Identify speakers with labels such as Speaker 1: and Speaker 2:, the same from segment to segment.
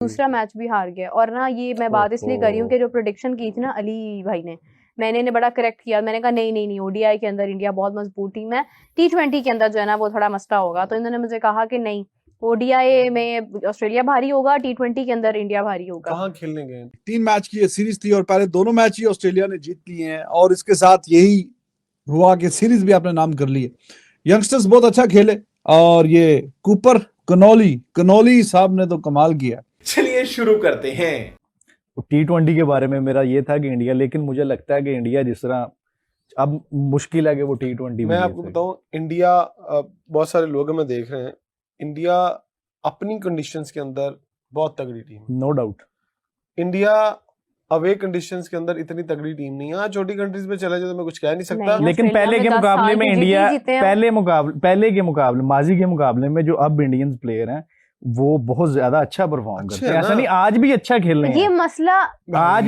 Speaker 1: दूसरा मैच भी हार गया। और ना ये मैं बात इसलिए कर रही हूँ कि जो प्रेडिक्शन की थी ना अली भाई ने, मैंने इन्हें बड़ा करेक्ट किया। मैंने कहा नहीं नहीं नहीं, ओडीआई के अंदर इंडिया बहुत मजबूत टीम है, टी20 के अंदर जो है ना वो थोड़ा मसला होगा। तो इन्होंने मुझे कहा कि नहीं, ओडीआई में ऑस्ट्रेलिया भारी होगा, टी20 के अंदर इंडिया भारी होगा।
Speaker 2: कहाँ खेलने गए?
Speaker 3: 3 मैच की ये सीरीज थी और पहले दोनों मैच ही ऑस्ट्रेलिया ने जीत लिए हैं और इसके साथ यही हुआ कि सीरीज भी आपने नाम कर ली है। यंगस्टर्स बहुत अच्छा खेले और ये कूपर कनौली साहब ने तो कमाल किया।
Speaker 2: चलिए शुरू करते हैं।
Speaker 4: टी20 के बारे में मेरा ये था कि इंडिया, लेकिन मुझे लगता है कि इंडिया जिस तरह अब मुश्किल है कि वो टी20
Speaker 2: मैं आपको बताऊं, इंडिया बहुत सारे लोग हमें देख रहे हैं, इंडिया अपनी कंडीशंस के अंदर बहुत तगड़ी team,
Speaker 4: no doubt.
Speaker 2: India away conditions के अंदर इतनी तगड़ी टीम नहीं है। हाँ, छोटी कंट्रीज पे चले जाए तो मैं कुछ कह नहीं सकता,
Speaker 4: लेकिन पहले के मुकाबले में इंडिया पहले के मुकाबले माजी के मुकाबले में जो अब इंडियंस प्लेयर हैं वो बहुत ज्यादा अच्छा परफॉर्म करते हैं। ऐसा नहीं, आज भी अच्छा खेल रहे हैं,
Speaker 1: ये मसला
Speaker 4: आज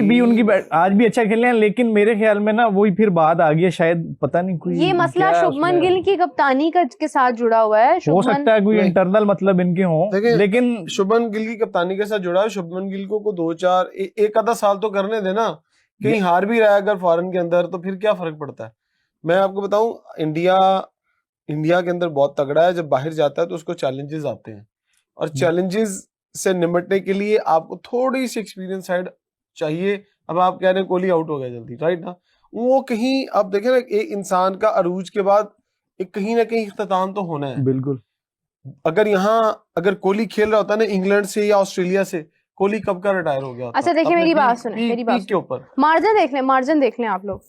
Speaker 4: भी अच्छा खेल रहे हैं, लेकिन मेरे ख्याल में ना वही फिर बात आ गई है, शायद पता नहीं कोई
Speaker 1: ये मसला शुभमन गिल की कप्तानी के साथ जुड़ा हुआ है।
Speaker 4: हो सकता है कोई इंटरनल मतलब इनके हो, लेकिन
Speaker 2: शुभमन गिल की कप्तानी के साथ जुड़ा है। शुभमन गिल को 2-4 एक आधा साल तो करने देना, कहीं हार भी रहा है अगर फॉरेन के अंदर तो फिर क्या फर्क पड़ता है। मैं आपको बताऊं, इंडिया के अंदर बहुत तगड़ा है, जब बाहर जाता है तो उसको चैलेंजेस आते हैं और चैलेंजेस से निपटने के लिए आपको थोड़ी सी एक्सपीरियंस साइड चाहिए। अब आप कह रहे हैं कोहली आउट हो गया जल्दी, राइट ना, वो कहीं आप देखें ना, एक इंसान का अरूज के बाद एक कहीं ना कहीं इख्तिताम तो होना है।
Speaker 4: बिल्कुल।
Speaker 2: अगर कोहली खेल रहा होता ना इंग्लैंड से या ऑस्ट्रेलिया से, कोहली कब का रिटायर हो गया होता।
Speaker 1: अच्छा देखिए, मेरी बात सुने, मेरी बात
Speaker 2: के ऊपर
Speaker 1: मार्जिन देख लें आप लोग।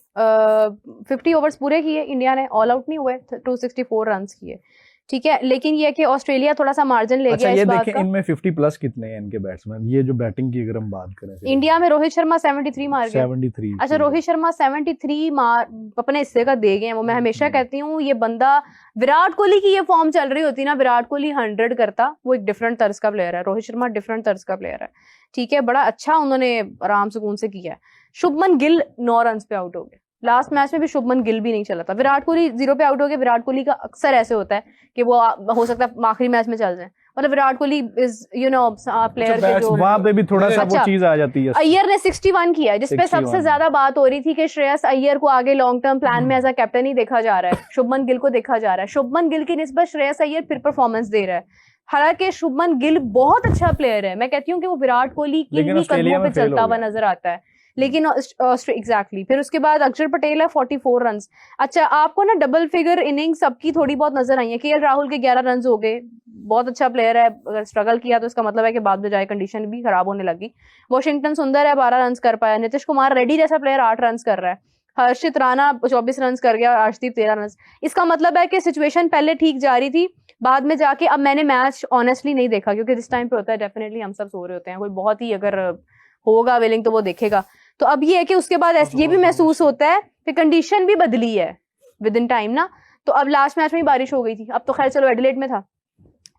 Speaker 1: 50 ओवर्स पूरे किए इंडिया ने, ऑल आउट नहीं हुए, 264 रन किए, ठीक है। लेकिन ये कि ऑस्ट्रेलिया थोड़ा सा मार्जिन ले गया
Speaker 4: ये
Speaker 1: इस बात
Speaker 4: देखें
Speaker 1: का।
Speaker 4: इनमें 50 प्लस कितने हैं इनके बैट्समैन, ये जो बैटिंग की अगर हम बात करें,
Speaker 1: इंडिया में रोहित शर्मा 73 मार गए।
Speaker 4: 73।
Speaker 1: अच्छा, रोहित शर्मा 73 मार अपने हिस्से का दे गए हैं। वो मैं हमेशा कहती हूँ, ये बंदा विराट कोहली की ये फॉर्म चल रही होती ना, विराट कोहली 100 करता, वो एक डिफरेंट तर्ज का प्लेयर है। रोहित शर्मा डिफरेंट तर्ज का प्लेयर है, ठीक है, बड़ा अच्छा उन्होंने आराम सुकून से किया है। शुभमन गिल 9 रन पे आउट हो गए। लास्ट मैच में भी शुभमन गिल भी नहीं चला था। विराट कोहली 0 पे आउट हो गए। विराट कोहली का अक्सर ऐसे होता है कि वो हो सकता है आखिरी मैच में चल जाए, मतलब विराट कोहली इज प्लेयर के जो
Speaker 4: वहां पे भी थोड़ा सा वो चीज आ जाती है।
Speaker 1: अय्यर ने 61 किया है, जिसपे सबसे ज्यादा बात हो रही थी कि श्रेयस अय्यर को आगे लॉन्ग टर्म प्लान में एज अ कैप्टन ही देखा जा रहा है, शुभमन गिल को देखा जा रहा है। शुभमन गिल की निस्बत श्रेयस अय्यर फिर परफॉर्मेंस दे रहा है, हालांकि शुभमन गिल बहुत अच्छा प्लेयर है। मैं कहती हूँ कि वो विराट कोहली की ही कदमों पे चलता हुआ नजर आता है, लेकिन एग्जैक्टली फिर उसके बाद अक्षर पटेल है 44 रन। अच्छा, आपको ना डबल फिगर इनिंग्स सबकी थोड़ी बहुत नजर आई है। केएल राहुल के 11 रन हो गए, बहुत अच्छा प्लेयर है, अगर स्ट्रगल किया तो इसका मतलब है कि बाद में जाए कंडीशन भी खराब होने लगी। वॉशिंगटन सुंदर है 12 रन कर पाया। नीतीश कुमार रेड्डी जैसा प्लेयर 8 रन कर रहा है। हर्षित राणा 24 रन कर गया। अर्शदीप 13 रन। इसका मतलब है कि सिचुएशन पहले ठीक जा रही थी, बाद में जाके अब मैंने मैच ऑनेस्टली नहीं देखा, क्योंकि जिस टाइम पे होता है डेफिनेटली हम सब सो रहे होते हैं, कोई बहुत ही अगर होगा विलिंग तो वो देखेगा। तो अब ये है कि उसके बाद ये भी महसूस होता है कि कंडीशन भी बदली है विद इन टाइम ना। तो अब लास्ट मैच में ही बारिश हो गई थी, अब तो खैर चलो एडिलेड में था,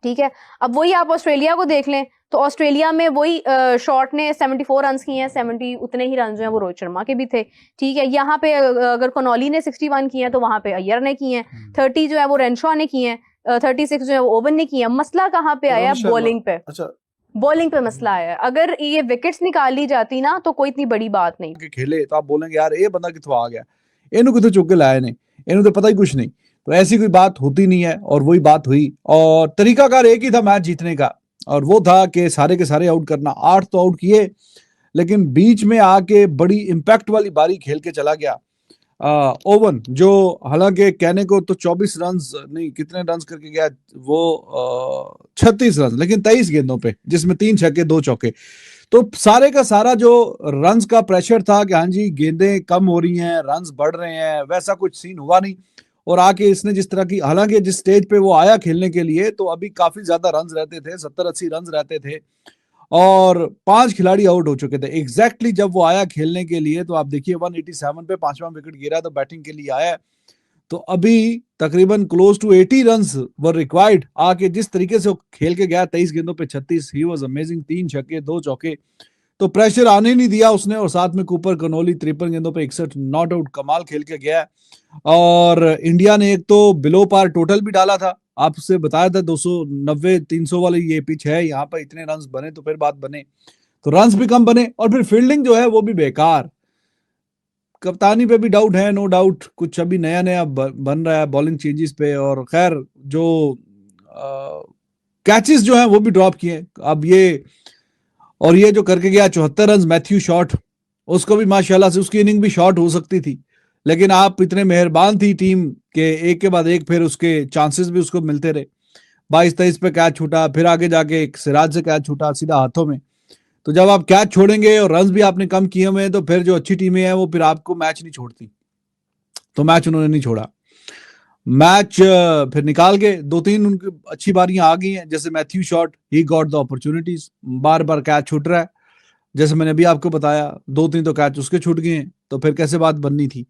Speaker 1: ठीक है। अब वही आप ऑस्ट्रेलिया को देख लें तो ऑस्ट्रेलिया में वही शॉर्ट ने 74 रन किए हैं, 70 उतने ही रन जो हैं वो रोहित शर्मा के भी थे, ठीक है। यहाँ पे अगर कनौली ने 61 किए हैं तो वहां पे अय्यर ने किए हैं, 30 जो है वो रेनशॉ ने किए हैं, 36 जो है वो ओवन ने किए हैं। मसला कहाँ पे आया? बॉलिंग पे।
Speaker 2: अच्छा,
Speaker 1: बॉलिंग पे मसला आया। अगर ये विकेट्स निकाल ली जाती ना तो कोई इतनी बड़ी बात नहीं।
Speaker 3: खेले तो आप बोलेंगे यार ये बंदा कितों आ गया, इन्हों कितों चुक के लाए ने, इन्हों तो पता ही कुछ नहीं। तो ऐसी कोई बात होती नहीं है और वही बात हुई और तरीकाकार एक ही था मैच जीतने का, और वो था कि सारे के सारे आउट करना। 8 तो आउट किए, लेकिन बीच में आके बड़ी इंपैक्ट वाली बारी खेल के चला गया ओवन, जो हालांकि कहने को तो 24 रन नहीं, कितने रन करके गया वो 36 रन, लेकिन 23 गेंदों पे, जिसमें 3 छक्के 2 चौके। तो सारे का सारा जो रन्स का प्रेशर था कि हाँ जी गेंदें कम हो रही हैं, रन्स बढ़ रहे हैं, वैसा कुछ सीन हुआ नहीं। और आके इसने जिस तरह की, हालांकि जिस स्टेज पे वो आया खेलने के लिए तो अभी काफी ज्यादा रन्स रहते थे, 70-80 रन्स रहते थे और 5 खिलाड़ी आउट हो चुके थे एग्जैक्टली जब वो आया खेलने के लिए। तो आप देखिए 187 पे 5वां विकेट गिरा तो बैटिंग के लिए आया। तो अभी तकरीबन close to 80 runs were required. आके जिस तरीके से वो खेल के गया, 23 गेंदों पे 36, ही वाज अमेजिंग, 3 छक्के 2 चौके। तो प्रेशर आने नहीं दिया उसने, और साथ में कूपर कनौली 53 गेंदों पे 61 नॉट आउट, कमाल खेल के गया। और इंडिया ने एक तो बिलो पार टोटल भी डाला था आपसे बताया था 290 300 वाली ये पिच है, यहाँ पर इतने रन्स बने तो फिर बात बने, तो रन्स भी कम बने और फिर फील्डिंग जो है वो भी बेकार। कप्तानी पे भी डाउट है, नो डाउट, कुछ अभी नया नया बन रहा है बॉलिंग चेंजेस पे, और खैर जो कैचेस जो है वो भी ड्रॉप किए अब ये, और ये जो करके गया 74 रन मैथ्यू शॉर्ट, उसको भी माशाल्लाह से उसकी इनिंग भी शॉर्ट हो सकती थी, लेकिन आप इतने मेहरबान थी टीम के एक के बाद एक फिर उसके चांसेस भी उसको मिलते रहे। 22-23 पे कैच छूटा, फिर आगे जाके एक सिराज से कैच छूटा सीधा हाथों में। तो जब आप कैच छोड़ेंगे और रन्स भी आपने कम किए हुए हैं तो फिर जो अच्छी टीमें हैं वो फिर आपको मैच नहीं छोड़ती, तो मैच उन्होंने नहीं छोड़ा। मैच फिर निकाल के 2-3 उनकी अच्छी बारियां आ गई हैं, जैसे Matthew Short, he got the opportunities, bar bar catch छूट रहा है, जैसे मैंने अभी आपको बताया 2-3 तो कैच उसके छूट गए हैं, तो फिर कैसे बात बननी थी।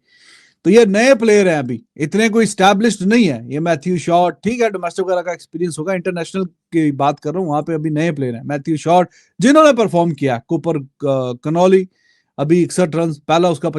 Speaker 3: तो ये नए प्लेयर हैं, अभी इतने कोई स्टैब्लिश्ड नहीं है ये मैथ्यू शॉट, ठीक है डोमेस्टिक वगैरह का एक्सपीरियंस होगा, इंटरनेशनल की बात कर रहा हूँ, वहां पे अभी नए प्लेयर हैं। मैथ्यू शॉट जिन्होंने परफॉर्म किया, कूपर कनॉली अभी 61 रन, पहला उसका